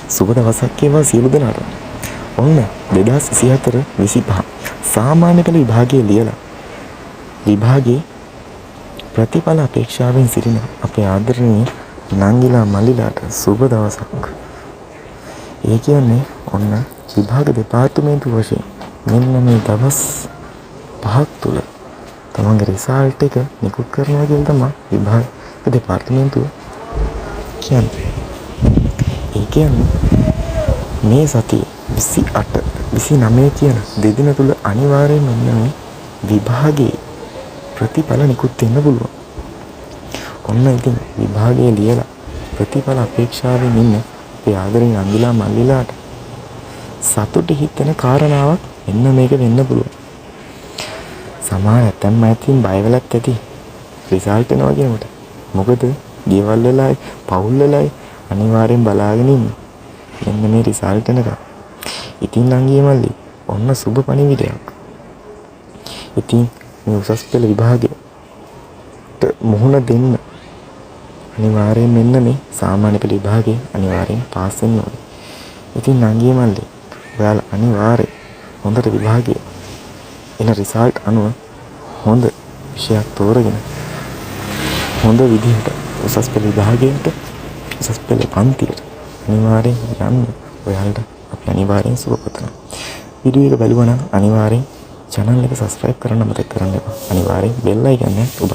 සුබ දවසක් වේවා සියලු දෙනාට. ඔන්න 2024-25 සාමාන්‍ය පෙළ විභාගයේ ලියලා විභාගයේ ප්‍රතිඵල අපේක්ෂාවෙන් සිටින අපේ ආදරණීය නංගිලා මල්ලිලාට සුබ දවසක්. ඒ කියන්නේ ඔන්න විභාග දෙපාර්තමේන්තුව වශයෙන් මෙන්න මේ දවස් 5ක් තුල තමන්ගේ රිසල්ට් එක නිකුත් කරනවා කියලා තමයි විභාග දෙපාර්තමේන්තුව කියන්නේ. ඒ කියන්නේ මේ සතියේ 28 29 කියන දෙදින තුල අනිවාර්යයෙන් මෙන්න මේ විභාගයේ ප්‍රතිඵල නිකුත් වෙන්න පුළුවන්. ඔන්න ඉතින් විභාගයේ ලියලා ප්‍රතිඵල අපේක්ෂාවෙන් ඉන්න අපේ ආදරෙන් අංගිලා මල්ලිලාට සතුට හිතෙන කාරණාවක් එන්න මේක වෙන්න පුළුවන්. සමහර ඇතැම් අයකින් බය වෙලත් ඇති රිසල්ට් එනවා කියනකොට. මොකද ගෙවල් වලයි පවුල් වලයි අනිවාර්යෙන් බලාගෙන ඉන්නේ. මෙන්න මේ රිසල්ට් එනකම්. ඉතින් අංගියේ මල්ලි ඔන්න සුබ පණිවිඩයක්. ඉතින් මේ උසස් පෙළ විභාගයට මුහුණ දෙන්න අනිවාර්යෙන් මෙන්න මේ සාමාන්‍ය පෙළ විභාගයේ අනිවාර්යෙන් පාස් වෙන්න ඕනේ. ඉතින් අංගියේ මල්ලි ඔයාලා අනිවාර්යෙන් හොඳට විභාගයේ එන රිසල්ට් අනුව හොඳ විෂයක් තෝරගෙන හොඳ විදිහට උසස් පෙළ විභාගයට උසස් පෙළ පන්තියට අනිවාර්යෙන් යන්න ඔයාලට අපි අනිවාර්යෙන් සුබ පතනවා. වීඩියෝ එක බලුවා නම් අනිවාර්යෙන් channel එක subscribe කරන්න මතක කරන්න එපා. අනිවාර්යෙන් bell icon එක ඔබ